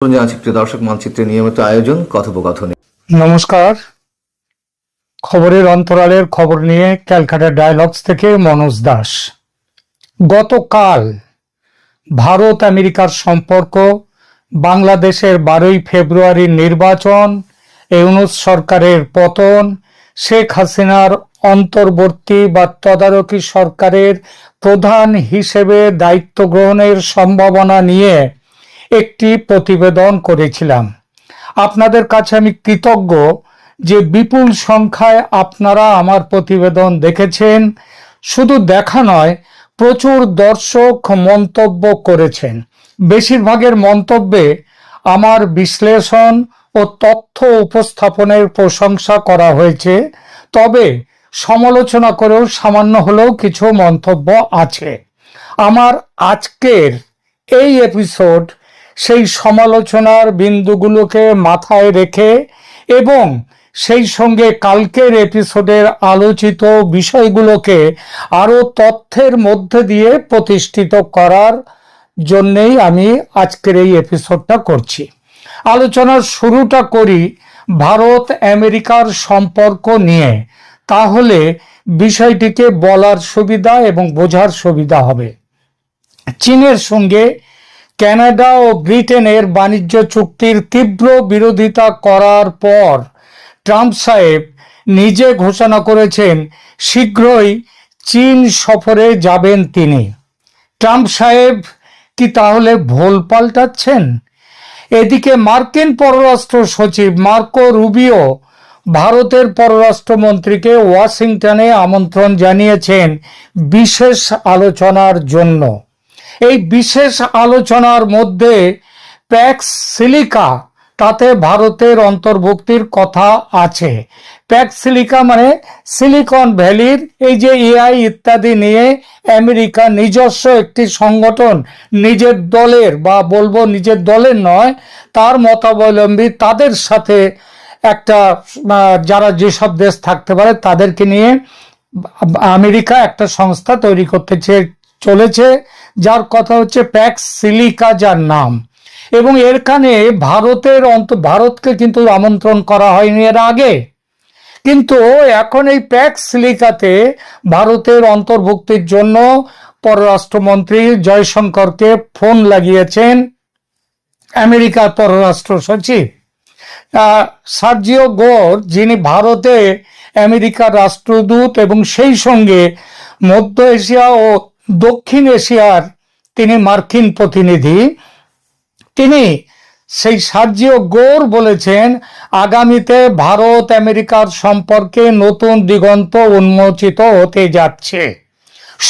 প্রিয় দর্শক, মানচিত্রের নিয়মিত আয়োজন কথোপকথনে। নমস্কার। খবরের অন্তরালের খবর নিয়ে ক্যালকাটা ডায়ালগস থেকে মনোজ দাস। গতকাল ভারত আমেরিকার সম্পর্ক, বাংলাদেশের 12ই ফেব্রুয়ারির নির্বাচন, ইউনূস সরকারের পতন, শেখ হাসিনার অন্তর্বর্তী বা তদারকি সরকারের প্রধান হিসেবে দায়িত্ব গ্রহণের সম্ভাবনা নিয়ে একটি প্রতিবেদন করেছিলাম। আপনাদের কাছে আমি কৃতজ্ঞ যে বিপুল সংখ্যায় আপনারা আমার প্রতিবেদন দেখেছেন। শুধু দেখা নয়, প্রচুর দর্শক মন্তব্য করেছেন। বেশিরভাগের মন্তব্যে আমার বিশ্লেষণ ও তথ্য উপস্থাপনের প্রশংসা করা হয়েছে, তবে সমালোচনা করেও সামান্য হলেও কিছু মন্তব্য আছে। আমার আজকের এই এপিসোড সেই সমালোচনার বিন্দুগুলোকে মাথায় রেখে এবং সেই সঙ্গে কালকের এপিসোডের আলোচিত বিষয়গুলোকে আরো তথ্যের মধ্যে দিয়ে প্রতিষ্ঠিত করার জন্যেই আমি আজকের এই এপিসোডটা করছি। আলোচনার শুরুটা করি ভারত আমেরিকার সম্পর্ক নিয়ে, তাহলে বিষয়টিকে বলার সুবিধা এবং বোঝার সুবিধা হবে। চীনের সঙ্গে কানাডা ও ব্রিটেনের বাণিজ্য চুক্তির তীব্র বিরোধিতা করার পর ট্রাম্প সাহেব নিজে ঘোষণা করেছেন শীঘ্রই চীন সফরে যাবেন তিনি। ট্রাম্প সাহেব কি তাহলে ভোল পাল্টাচ্ছেন? এদিকে মার্কিন পররাষ্ট্র সচিব মার্কো রুবিও ভারতের পররাষ্ট্রমন্ত্রীকে ওয়াশিংটনে আমন্ত্রণ জানিয়েছেন বিশেষ আলোচনার জন্য। এই বিশেষ আলোচনার মধ্যে প্যাক্স সিলিকা, তাতে ভারতের অন্তর্ভুক্তির কথা আছে। প্যাক্স সিলিকা মানে সিলিকন ভ্যালির এই যে এআই ইত্যাদি নিয়ে আমেরিকা নিজস্ব একটি সংগঠন, নিজের দলের বা বলবো নিজের দলের নয়, তার মতাবলম্বী তাদের সাথে একটা যারা যেসব দেশ থাকতে পারে তাদেরকে নিয়ে আমেরিকা একটা সংস্থা তৈরি করতে চলেছে, যার কথা হচ্ছে প্যাক্স সিলিকা, যার নাম। এবং এখানে ভারতকে কিন্তু আমন্ত্রণ করা হয়নি এর আগে, কিন্তু এখন এই প্যাক্স সিলিকাতে ভারতের অন্তর্ভুক্তির জন্য পররাষ্ট্রমন্ত্রী জয়শঙ্করকে ফোন লাগিয়েছেন আমেরিকার পররাষ্ট্র সচিব সার্জিও গোর, যিনি ভারতে আমেরিকার রাষ্ট্রদূত এবং সেই সঙ্গে মধ্য এশিয়া ও দক্ষিণ এশিয়ার তিনি মার্কিন প্রতিনিধি। তিনি সেই সার্জিও গোর বলেছেন আগামীতে ভারত আমেরিকার সম্পর্কে নতুন দিগন্ত উন্মোচিত হতে যাচ্ছে।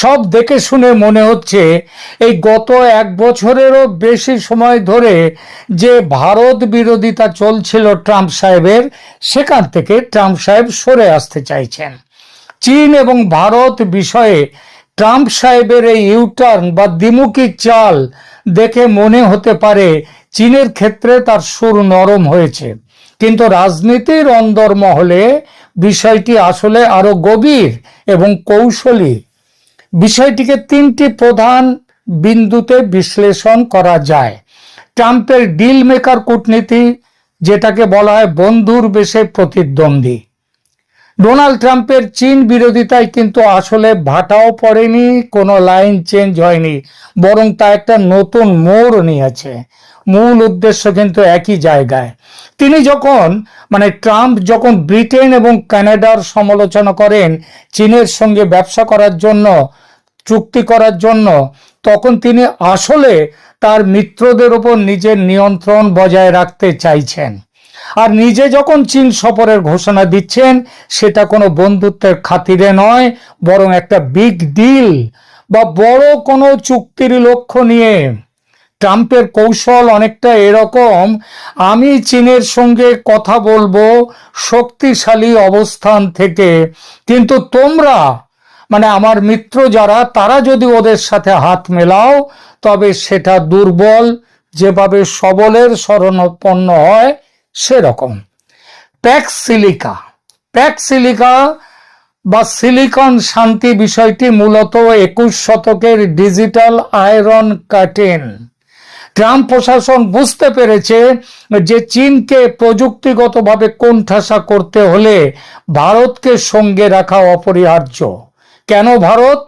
সব দেখে শুনে মনে হচ্ছে এই গত 1 বছরেরও বেশি সময় ধরে যে ভারত বিরোধিতা চলছিল ট্রাম্প সাহেবের, সেখান থেকে ট্রাম্প সাহেব সরে আসতে চাইছেন। চীন এবং ভারত বিষয়ে ট্রাম্প সাহেবের এই ইউটার্ন বা দ্বিমুখী চাল দেখে মনে হতে পারে চীনের ক্ষেত্রে তার সুর নরম হয়েছে, কিন্তু রাজনীতির অন্দরমহলে বিষয়টি আসলে আরো গভীর এবং কৌশলী। বিষয়টিকে 3টি প্রধান বিন্দুতে বিশ্লেষণ করা যায়। ট্রাম্পের ডিল মেকার কূটনীতি, যেটাকে বলা হয় বন্ধুর বেশে প্রতিদ্বন্দ্বী। ডোনাল্ড ট্রাম্পের চীন বিরোধিতায় কিন্তু আসলে ভাটাও পড়েনি, কোনো লাইন চেঞ্জ হয়নি, বরং তা একটা নতুন মোড় নিয়েছে। মূল উদ্দেশ্য কিন্তু একই জায়গায়। ট্রাম্প যখন ব্রিটেন এবং কানাডার সমালোচনা করেন চীনের সঙ্গে ব্যবসা করার জন্য, চুক্তি করার জন্য, তখন তিনি আসলে তার মিত্রদের উপর নিজের নিয়ন্ত্রণ বজায় রাখতে চাইছেন। আর নিজে যখন চীন সফরের ঘোষণা দিচ্ছেন, সেটা কোনো বন্ধুত্বের খাতিরে নয়, বরং একটা বিগ ডিল বা বড় কোনো চুক্তির লক্ষ্য নিয়ে। ট্রাম্পের কৌশল অনেকটা এরকম, আমি চীনের সঙ্গে কথা বলবো শক্তিশালী অবস্থান থেকে, কিন্তু তোমরা আমার মিত্র যারা, তারা যদি ওদের সাথে হাত মেলাও তবে সেটা দুর্বল যেভাবে সবলের শরণাপন্ন হয় সেরকম। প্যাক্স সিলিকা বা সিলিকন শান্তি বিষয়টি মূলত 21 শতকের ডিজিটাল আয়রন কার্টেন। ট্রাম্প প্রশাসন বুঝতে পেরেছে যে চীনকে প্রযুক্তিগতভাবে কোণঠাসা করতে হলে ভারতকে সঙ্গে রাখা অপরিহার্য। কেন ভারত?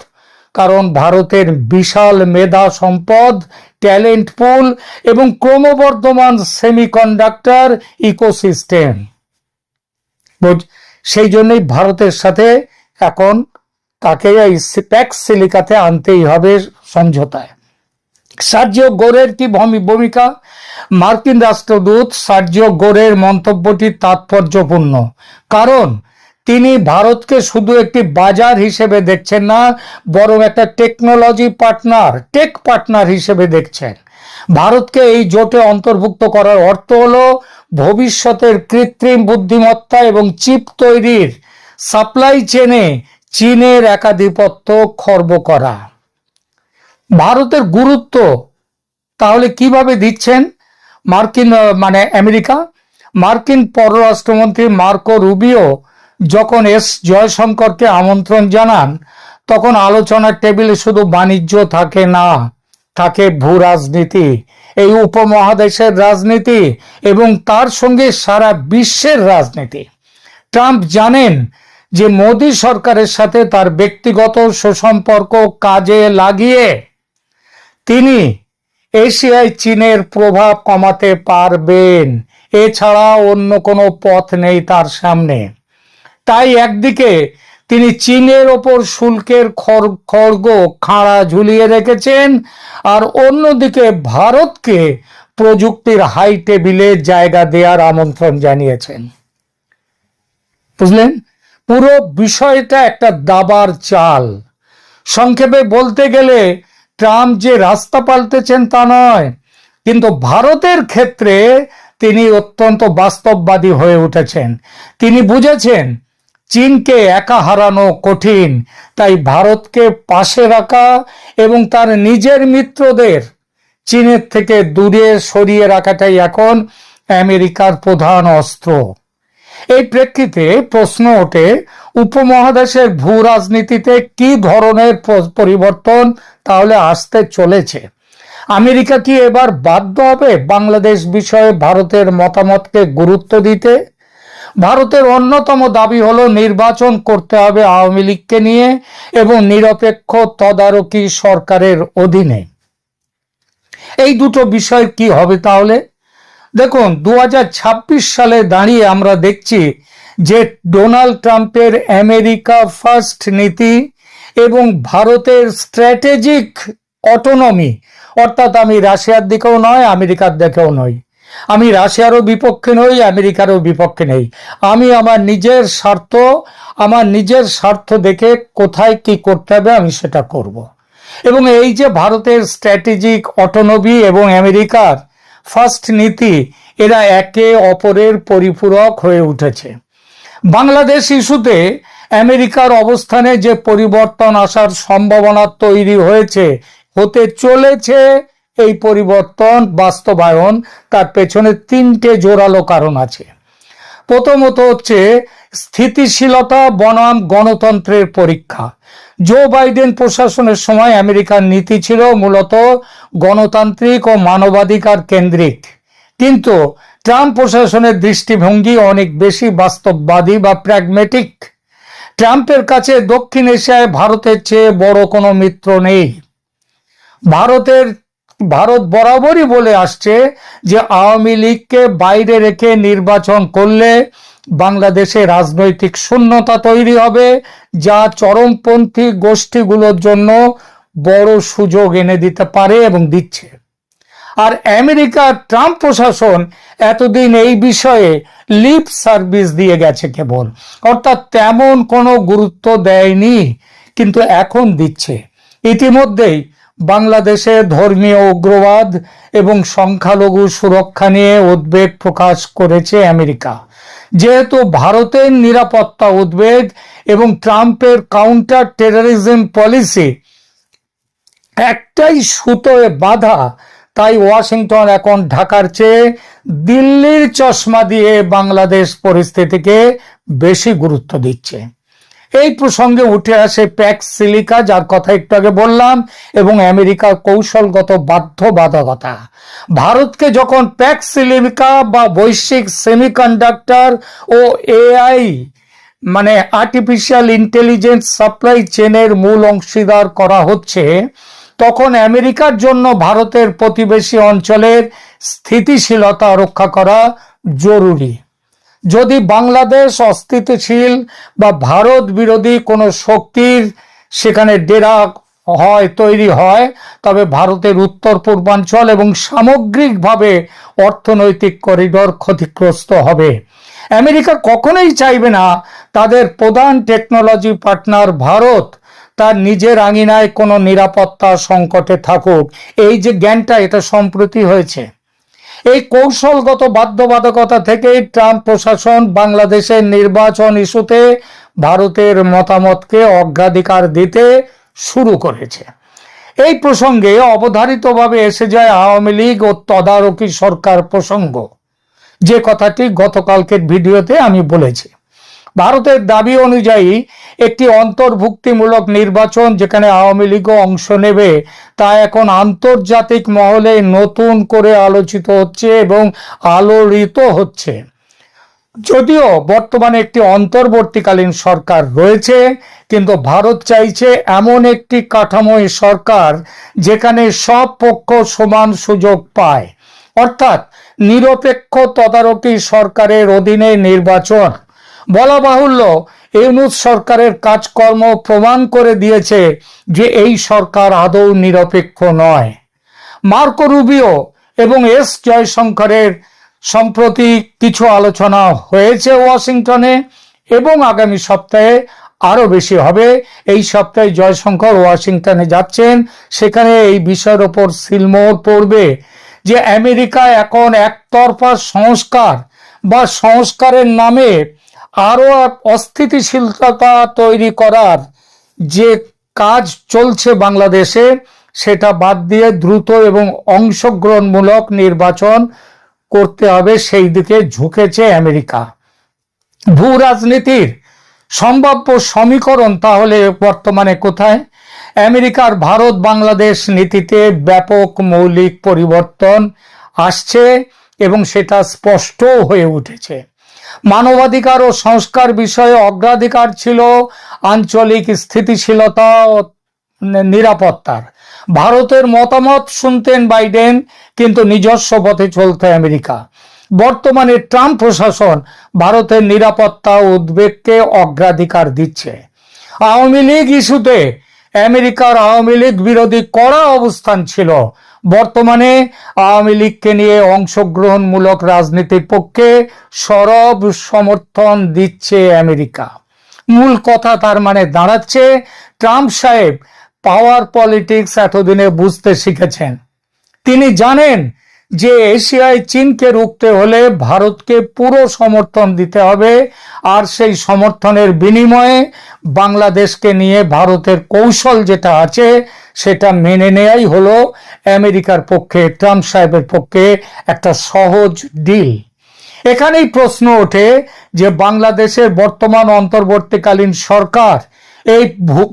কারণ ভারতের বিশাল মেধা সম্পদ, ট্যালেন্ট পুল এবং ক্রমবর্ধমান সেমিকন্ডাক্টর ইকোসিস্টেম। সেই জন্যই ভারতের সাথে এখন তাকে এই প্যাক্স সিলিকাতে আনতেই হবে সমঝোতায়। সার্জিও গোরের কি ভূমিকা? মার্কিন রাষ্ট্রদূত সার্জিও গোরের মন্তব্যটি তাৎপর্যপূর্ণ, কারণ তিনি ভারতকে শুধু একটি বাজার হিসেবে দেখছেন না, বরং একটা টেকনোলজি পার্টনার, টেক পার্টনার হিসেবে দেখছেন। ভারতকে এই জোটে অন্তর্ভুক্ত করার অর্থ হলো ভবিষ্যতের কৃত্রিম বুদ্ধিমত্তা এবং চিপ তৈরির সাপ্লাই চেনে চীনের একাধিপত্য খর্ব করা। ভারতের গুরুত্ব তাহলে কিভাবে দিচ্ছেন আমেরিকা? মার্কিন পররাষ্ট্রমন্ত্রী মার্কো রুবিও যখন এস জয়শঙ্করকে আমন্ত্রণ জানান, তখন আলোচনার টেবিলে শুধু বাণিজ্য থাকে না, থাকে ভূ রাজনীতি, এই উপমহাদেশের রাজনীতি এবং তার সঙ্গে সারা বিশ্বের রাজনীতি। ট্রাম্প জানেন যে মোদী সরকারের সাথে তার ব্যক্তিগত সুসম্পর্ক কাজে লাগিয়ে তিনি এশিয়ায় চীনের প্রভাব কমাতে পারবেন। এছাড়া অন্য কোনো পথ নেই তার সামনে। তাই একদিকে তিনি চীনের ওপর শুল্কের খড়গ খাড়া ঝুলিয়ে রেখেছেন, আর অন্যদিকে ভারতকে প্রযুক্তির হাই টেবিলে জায়গা দেওয়ার আমন্ত্রণ জানিয়েছেন। বুঝলেন? পুরো বিষয়টা একটা দাবার চাল। সংক্ষেপে বলতে গেলে ট্রাম্প যে রাস্তা পাল্টেছেন তা নয়, কিন্তু ভারতের ক্ষেত্রে তিনি অত্যন্ত বাস্তববাদী হয়ে উঠেছেন। তিনি বুঝেছেন চীনকে একা হারানো কঠিন, তাই ভারতকে পাশে রাখা এবং তার নিজের মিত্রদের চীনের থেকে দূরে সরিয়ে রাখাটাই এখন আমেরিকার প্রধান অস্ত্র। এই প্রেক্ষিতে প্রশ্ন ওঠে, উপমহাদেশের ভূ রাজনীতিতে কি ধরনের পরিবর্তন তাহলে আসতে চলেছে? আমেরিকা কি এবার বাধ্য হবে বাংলাদেশ বিষয়ে ভারতের মতামতকে গুরুত্ব দিতে? ভারতের অন্যতম দাবি হলো নির্বাচন করতে হবে আওয়ামী লীগকে নিয়ে এবং নিরপেক্ষ তদারকি সরকারের অধীনে। এই দুটো বিষয় কি হবে তাহলে? দেখুন, 2026 সালে দাঁড়িয়ে আমরা দেখছি যে ডোনাল্ড ট্রাম্পের আমেরিকা ফার্স্ট নীতি এবং ভারতের স্ট্র্যাটেজিক অটোনমি, অর্থাৎ আমি রাশিয়ার দিকেও নয়, আমেরিকার দিকেও নই, আমি রাশিয়ারও বিপক্ষে নই, আমেরিকারও বিপক্ষে নেই। আমি আমার নিজের স্বার্থ দেখে কোথায় কি করতে হবে আমি সেটা করব। এবং এই যে ভারতের স্ট্র্যাটেজিক অটোনমি এবং আমেরিকার ফার্স্ট নীতি, এরা একে অপরের পরিপূরক হয়ে উঠেছে। বাংলাদেশ ইস্যুতে আমেরিকার অবস্থানে যে পরিবর্তন আসার সম্ভাবনা তৈরি হতে চলেছে, এই পরিবর্তন বাস্তবায়ন তার পেছনে তিনটে জোরালো কারণ আছে। প্রথমত হচ্ছে স্থিতিশীলতা বনাম গণতন্ত্রের পরীক্ষা। জো বাইডেন প্রশাসনের সময় আমেরিকার নীতি ছিল মূলত গণতান্ত্রিক ও মানবাধিকার কেন্দ্রিক, কিন্তু ট্রাম্প প্রশাসনের দৃষ্টিভঙ্গি অনেক বেশি বাস্তববাদী বা প্র্যাগমেটিক। ট্রাম্পের কাছে দক্ষিণ এশিয়ায় ভারতের চেয়ে বড় কোনো মিত্র নেই। ভারত বরাবরই বলে আসছে যে আওয়ামী লীগকে বাইরে রেখে নির্বাচন করলে বাংলাদেশে রাজনৈতিক শূন্যতা তৈরি হবে, যা চরমপন্থী গোষ্ঠীগুলোর জন্য বড় সুযোগ এনে দিতে পারে এবং দিচ্ছে। আর আমেরিকার ট্রাম্প প্রশাসন এতদিন এই বিষয়ে লিপ সার্ভিস দিয়ে গেছে কেবল, অর্থাৎ তেমন কোনো গুরুত্ব দেয়নি, কিন্তু এখন দিচ্ছে। ইতিমধ্যেই বাংলাদেশে ধর্মীয় উগ্রবাদ এবং সংখ্যালঘু সুরক্ষা নিয়ে উদ্বেগ প্রকাশ করেছে আমেরিকা। যেহেতু ভারতের নিরাপত্তা উদ্বেগ এবং ট্রাম্পের কাউন্টার টেররিজম পলিসি একটাই সুতোয় বাঁধা, তাই ওয়াশিংটন এখন ঢাকার চেয়ে দিল্লির চশমা দিয়ে বাংলাদেশ পরিস্থিতিকে বেশি গুরুত্ব দিচ্ছে। এই প্রসঙ্গে উঠে আসে প্যাক্স সিলিকা, যার কথা একটু আগে বললাম, এবং আমেরিকার কৌশলগত বাধ্যবাধকতা। ভারতকে যখন প্যাক্স সিলিকা বা বৈশ্বিক সেমিকন্ডাক্টর ও এআই মানে আর্টিফিশিয়াল ইন্টেলিজেন্স সাপ্লাই চেনের মূল অংশীদার করা হচ্ছে, তখন আমেরিকার জন্য ভারতের প্রতিবেশী অঞ্চলের স্থিতিশীলতা রক্ষা করা জরুরি। যদি বাংলাদেশ অস্থিতিশীল বা ভারত বিরোধী কোনো শক্তির সেখানে ডেরা তৈরি হয়, তবে ভারতের উত্তর পূর্বাঞ্চল এবং সামগ্রিকভাবে অর্থনৈতিক করিডোর ক্ষতিগ্রস্ত হবে। আমেরিকা কখনোই চাইবে না তাদের প্রধান টেকনোলজি পার্টনার ভারত তার নিজের আঙিনায় কোনো নিরাপত্তা সংকটে থাকুক। এই যে জ্ঞানটা, এটা সম্প্রতি হয়েছে। এই কৌশলগত বাধ্যবাধকতা থেকেই ট্রাম্প প্রশাসন বাংলাদেশের নির্বাচন ইস্যুতে ভারতের মতামতকে অগ্রাধিকার দিতে শুরু করেছে। এই প্রসঙ্গে অবধারিতভাবে এসে যায় আওয়ামী লীগ ও তদারকি সরকার প্রসঙ্গ, যে কথাটি গতকালকের ভিডিওতে আমি বলেছি। ভারতের দাবি অনুযায়ী একটি অন্তর্ভুক্তিমূলক নির্বাচন যেখানে আওয়ামী লীগও অংশ নেবে, তা এখন আন্তর্জাতিক মহলে নতুন করে আলোচিত হচ্ছে এবং আলোড়িত হচ্ছে। যদিও বর্তমানে একটি অন্তর্বর্তীকালীন সরকার রয়েছে, কিন্তু ভারত চাইছে এমন একটি কাঠামোয় সরকার যেখানে সব পক্ষ সমান সুযোগ পায়, অর্থাৎ নিরপেক্ষ তদারকি সরকারের অধীনে নির্বাচন। বলা বাহুল্য, ইউনূস সরকারের কাজকর্ম প্রমাণ করে দিয়েছে যে এই সরকার আদৌ নিরপেক্ষ নয়। মার্কো রুবিও এবং এস জয়শঙ্করের সম্প্রতি কিছু আলোচনা হয়েছে ওয়াশিংটনে, এবং আগামী সপ্তাহে আরো বেশি হবে। এই সপ্তাহে জয়শঙ্কর ওয়াশিংটনে যাচ্ছেন, সেখানে এই বিষয়ের ওপর সিলমোহর পড়বে যে আমেরিকা এখন একতরফা সংস্কার বা সংস্কারের নামে আরো অস্থিতিশীলতা তৈরি করার যে কাজ চলছে বাংলাদেশে, সেটা বাদ দিয়ে দ্রুত এবং অংশগ্রহণমূলক নির্বাচন করতে হবে, সেই দিকে ঝুঁকেছে আমেরিকা। ভূ রাজনীতির সম্ভাব্য সমীকরণ তাহলে বর্তমানে কোথায়? আমেরিকার ভারত বাংলাদেশ নীতিতে ব্যাপক মৌলিক পরিবর্তন আসছে এবং সেটা স্পষ্ট হয়ে উঠেছে। মানবাধিকার ও সংস্কার বিষয়ে অগ্রাধিকার ছিল আঞ্চলিক স্থিতিশীলতা ও নিরাপত্তার। ভারতের মতামত শুনতেন বাইডেন, কিন্তু নিজস্ব পথে চলতে আমেরিকা। বর্তমানে ট্রাম্প প্রশাসন ভারতের নিরাপত্তা উদ্বেগকে অগ্রাধিকার দিচ্ছে। আওয়ামী লীগ ইস্যুতে আমেরিকার আওয়ামী লীগ বিরোধী কড়া অবস্থান ছিল। বর্তমানে আওয়ামী লীগকে নিয়ে অংশগ্রহণমূলক রাজনীতির পক্ষে সরব সমর্থন দিচ্ছে আমেরিকা। মূল কথা তার মানে দাঁড়াচ্ছে, ট্রাম্প সাহেব পাওয়ার পলিটিক্স এতদিনে বুঝতে শিখেছেন। তিনি জানেন যে এশিয়ায় চীনকে রুখতে হলে ভারতকে পুরো সমর্থন দিতে হবে, আর সেই সমর্থনের বিনিময়ে বাংলাদেশকে নিয়ে ভারতের কৌশল যেটা আছে সেটা মেনে নেয়াই হলো আমেরিকার পক্ষে, ট্রাম্প সাহেবের পক্ষে একটা সহজ ডিল। এখানেই প্রশ্ন ওঠে যে বাংলাদেশের বর্তমান অন্তর্বর্তীকালীন সরকার এই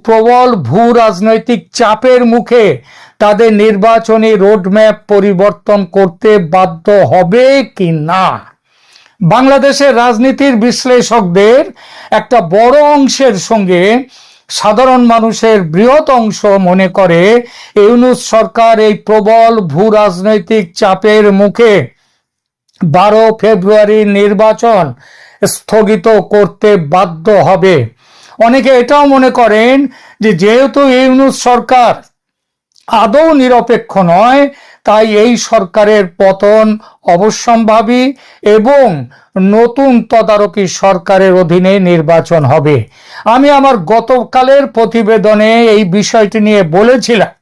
প্রবল ভূ রাজনৈতিক চাপের মুখে তাদের নির্বাচনী রোডম্যাপ পরিবর্তন করতে বাধ্য হবে কি না। বাংলাদেশের রাজনীতির বিশ্লেষকদের একটা বড় অংশের সঙ্গে সাধারণ মানুষের বৃহৎ অংশ মনে করে ইউনূস সরকার এই প্রবল ভূ রাজনৈতিক চাপের মুখে 12 ফেব্রুয়ারি নির্বাচন স্থগিত করতে বাধ্য হবে। অনেকে এটাও মনে করেন যে যেহেতু ইউনূস সরকার আদৌ নিরপেক্ষ নয়, তাই এই সরকারের পতন অবশ্যম্ভাবী এবং নতুন তদারকি সরকারের অধীনে নির্বাচন হবে। আমি আমার গতকালের প্রতিবেদনে এই বিষয়টি নিয়ে বলেছিলাম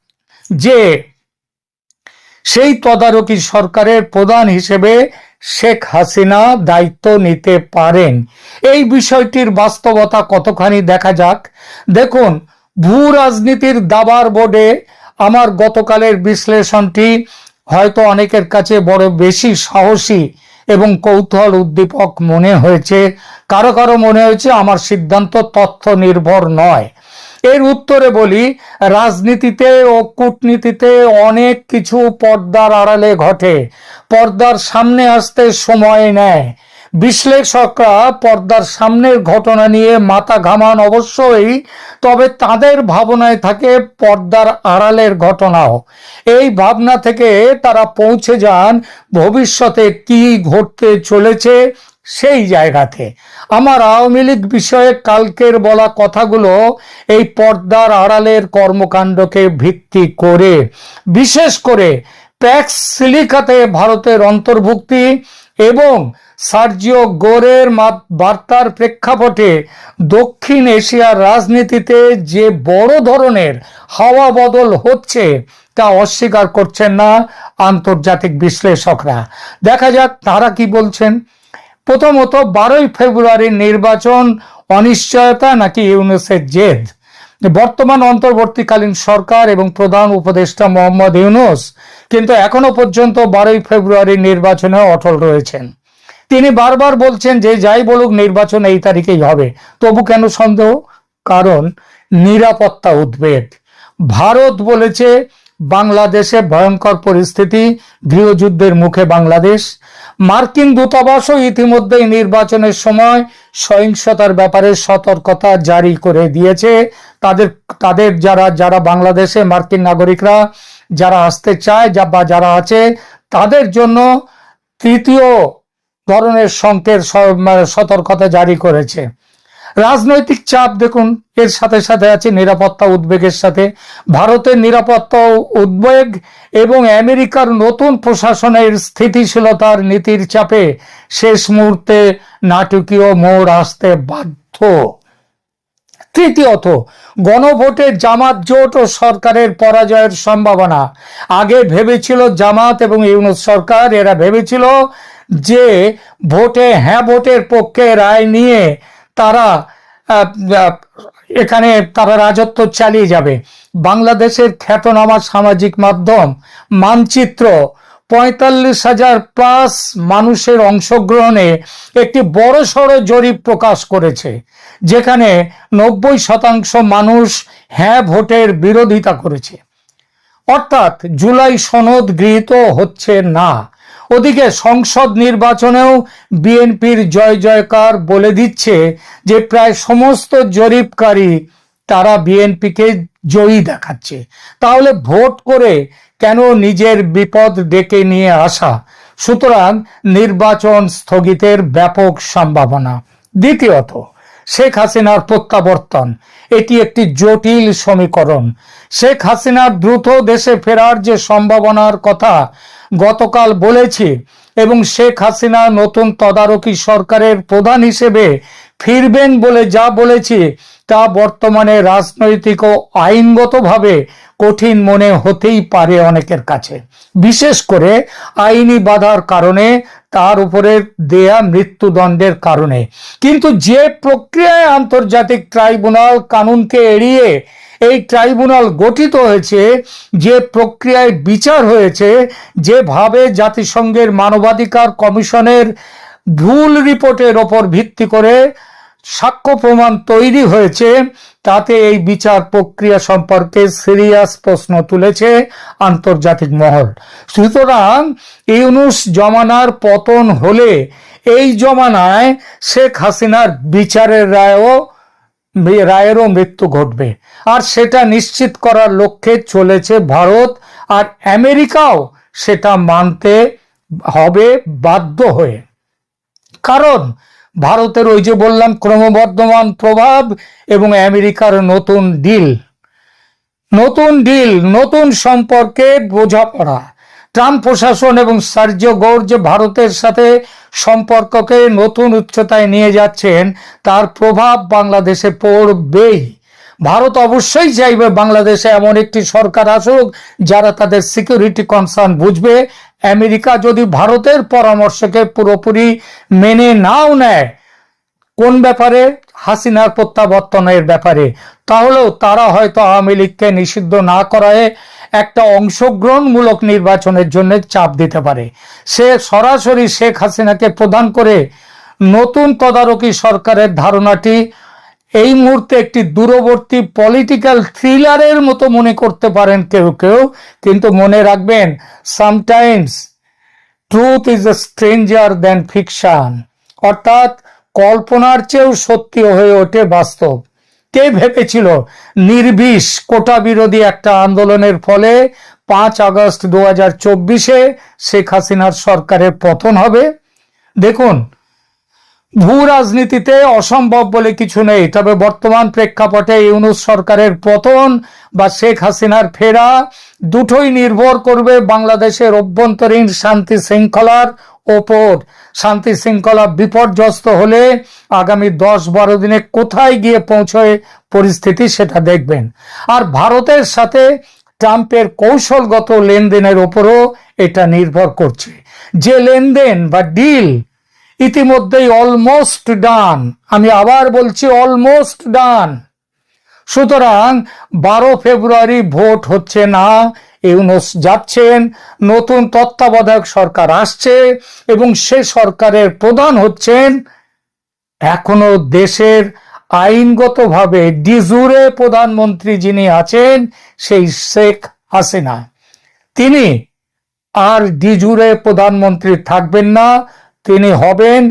যে সেই তদারকি সরকারের প্রধান হিসেবে শেখ হাসিনা দায়িত্ব নিতে পারেন। এই বিষয়টির বাস্তবতা কতখানি দেখা যাক। দেখুন, ভূ রাজনীতির দাবার বোর্ডে আমার গতকালের বিশ্লেষণটি হয়তো অনেকের কাছে বড় বেশি সাহসী এবং কৌতূহল উদ্দীপক মনে হয়েছে, কারো কারো মনে হয়েছে আমার সিদ্ধান্ত তথ্য নির্ভর নয়। এর উত্তরে বলি, রাজনীতিতে ও কূটনীতিতে অনেক কিছু পর্দার আড়ালে ঘটে, পর্দার সামনে আসতে সময় নেয়। বিশ্লেষকরা পর্দার সামনের ঘটনা নিয়ে মাথা ঘামান অবশ্যই, তবে তাদের ভাবনায় থাকে পর্দার আড়ালের ঘটনাও। এই ভাবনা থেকে তারা পৌঁছে যান ভবিষ্যতে কি ঘটতে চলেছে সেই জায়গাতে। আমার আওয়ামী লীগ বিষয়ে কালকের বলা কথাগুলো এই পর্দার আড়ালের কর্মকাণ্ডকে ভিত্তি করে, বিশেষ করে প্যাক্স সিলিকাতে ভারতের অন্তর্ভুক্তি এবং সার্জিও গোরের বার্তার প্রেক্ষাপটে দক্ষিণ এশিয়ার রাজনীতিতে যে বড় ধরনের হাওয়া বদল হচ্ছে তা অস্বীকার করছেন না আন্তর্জাতিক বিশ্লেষকরা। দেখা যাক তারা কি বলছেন। প্রথমত, 12ই ফেব্রুয়ারির নির্বাচন অনিশ্চয়তা নাকি ইউনূসের জেদ? বর্তমান অন্তর্বর্তীকালীন সরকার এবং প্রধান উপদেষ্টা মোহাম্মদ ইউনূস কিন্তু এখনো পর্যন্ত 12ই ফেব্রুয়ারির নির্বাচনে অটল রয়েছেন। তিনি বারবার বলছেন যে যাই বলুক নির্বাচন এই তারিখেই হবে। তবু কেন সন্দেহ? কারণ নিরাপত্তা উদ্বেগ। ভারত বলেছে বাংলাদেশে ভয়ঙ্কর পরিস্থিতি, গৃহযুদ্ধের মুখে বাংলাদেশ। মার্কিন দূতাবাসও ইতিমধ্যেই নির্বাচনের সময় সহিংসতার ব্যাপারে সতর্কতা জারি করে দিয়েছে। তাদের যারা বাংলাদেশে মার্কিন নাগরিকরা যারা আসতে চায় বা যারা আছে তাদের জন্য তৃতীয় ধরনের সংকেত সতর্কতা জারি করেছে। রাজনৈতিক চাপ দেখুন, এর সাথে সাথে আছে নিরাপত্তা উদ্বেগের সাথে। ভারতের নিরাপত্তা উদ্বেগ এবং আমেরিকার নতুন প্রশাসনের স্থিতিশীলতার নীতির চাপে শেষ মুহূর্তে নাটকীয় মোড় আসতে বাধ্য। তৃতীয়ত, গণভোটে জামাত জোট ও সরকারের পরাজয়ের সম্ভাবনা। আগে ভেবেছিল জামাত এবং ইউনূস সরকার, এরা ভেবেছিল যে ভোটের পক্ষে রায় নিয়ে তারা রাজত্ব চালিয়ে যাবে। বাংলাদেশের খ্যাতনামা সামাজিক মাধ্যম মানচিত্র 45,000+ মানুষের অংশগ্রহণে একটি বড়সড় জরিপ প্রকাশ করেছে, যেখানে 90% মানুষ হ্যাঁ ভোটের বিরোধিতা করেছে। অর্থাৎ জুলাই সনদ গৃহীত হচ্ছে না। ওদিকে সংসদ নির্বাচনেও বিএনপির জয় জয়কার বলে দিচ্ছে যে প্রায় সমস্ত জরিপকারী তারা বিএনপিকে জয়ী দেখাচ্ছে। তাহলে ভোট করে কেন নিজের বিপদ ডেকে নিয়ে আসা? সুতরাং নির্বাচন স্থগিতের ব্যাপক সম্ভাবনা। দ্বিতীয়ত, শেখ হাসিনার প্রত্যাবর্তন। এটি একটি জটিল সমীকরণ। শেখ হাসিনার দ্রুত দেশে ফেরার যে সম্ভাবনার কথা গতকাল বলেছি এবং শেখ হাসিনা নতুন তদারকি সরকারের প্রধান হিসেবে ফিরবেন বলে যা বলেছি তা বর্তমানে রাজনৈতিক ও আইনগতভাবে কঠিন মনে হতেই পারে অনেকের কাছে, বিশেষ করে আইনি বাধার কারণে, তার উপরে দেয়া মৃত্যুদণ্ডের কারণে। কিন্তু যে প্রক্রিয়ায় আন্তর্জাতিক ট্রাইব্যুনাল কানুনকে এড়িয়ে এই ট্রাইব্যুনাল গঠিত হয়েছে, যে প্রক্রিয়ায় বিচার হয়েছে, যেভাবে জাতিসংঘের মানবাধিকার কমিশনের ভুল রিপোর্টের ওপর ভিত্তি করে সাক্ষ্য প্রমাণ তৈরি হয়েছে, তাতে এই বিচার প্রক্রিয়া সম্পর্কে সিরিয়াস প্রশ্ন তুলেছে আন্তর্জাতিক মহল। সুতরাং ইউনূস জমানার পতন হলে এই জমানায় শেখ হাসিনার বিচারের রায়েরও মৃত্যু ঘটবে, আর সেটা নিশ্চিত করার লক্ষ্যে চলেছে ভারত, আর আমেরিকাও সেটা মানতে হবে বাধ্য হয়ে। কারণ ভারতের ওই যে বললাম ক্রমবর্ধমান প্রভাব এবং আমেরিকার নতুন ডিল, নতুন সম্পর্কে বোঝাপড়া। ট্রাম্প প্রশাসন এবং সার্জিও গোর যে ভারতের সাথে সম্পর্ককে নতুন উচ্চতায় নিয়ে যাচ্ছেন, তার প্রভাব বাংলাদেশে পড়বেই। ভারত অবশ্যই চাইবে বাংলাদেশে এমন একটি সরকার আসুক যারা তাদের সিকিউরিটি কনসার্ন বুঝবে। আমেরিকা যদি ভারতের পরামর্শকে পুরোপুরি মেনে নাও নেয় কোন ব্যাপারে, হাসিনার প্রত্যাবর্তনের ব্যাপারে, তাহলেও তারা হয়তো আওয়ামী লীগকে নিষিদ্ধ না করায় একটা অংশগ্রহণমূলক নির্বাচনের জন্য চাপ দিতে পারে। সে সরাসরি শেখ হাসিনাকে প্রদান করে নতুন তদারকি সরকারের ধারণাটি এই মুহূর্তে একটি দূরবর্তী পলিটিক্যাল থ্রিলারের মতো মনে করতে পারেন কেউ কেউ, কিন্তু মনে রাখবেন, sometimes truth is a stranger than fiction, অর্থাৎ কল্পনার চেয়েও সত্যি হয়ে ওঠে বাস্তব। কে ভেবেছিল নির্বিষ কোটা বিরোধী একটা আন্দোলনের ফলে 5 আগস্ট 2024 শেখ হাসিনার সরকারের পতন হবে? দেখুন, ভূ রাজনীতিতে অসম্ভব বলে কিছু নেই, তবে বর্তমান প্রেক্ষাপটে ইউনূস সরকারের পতন বা শেখ হাসিনার ফেরা দুটোই নির্ভর করবে বাংলাদেশের অভ্যন্তরীণ শান্তি শৃঙ্খলার ওপর। শান্তি শৃঙ্খলা বিপর্যস্ত হলে আগামী 10-12 দিনে কোথায় গিয়ে পৌঁছয় পরিস্থিতি সেটা দেখবেন। আর ভারতের সাথে ট্রাম্পের কৌশলগত লেনদেনের ওপরও এটা নির্ভর করছে, যে লেনদেন বা ডিল ইতিমধ্যেই অলমোস্ট ডান। আমি আবার বলছি, অলমোস্ট ডান। সুতরাং 12 ফেব্রুয়ারি ভোট হচ্ছে না, ইউনূস যাচ্ছেন, নতুন তত্ত্বাবধায়ক সরকার আসছে এবং সে সরকারের প্রধান হচ্ছেন এখনো দেশের আইনগতভাবে ডিজুরে প্রধানমন্ত্রী যিনি আছেন, সেই শেখ হাসিনা। তিনি আর ডিজুরে প্রধানমন্ত্রী থাকবেন না, তিনি হবেন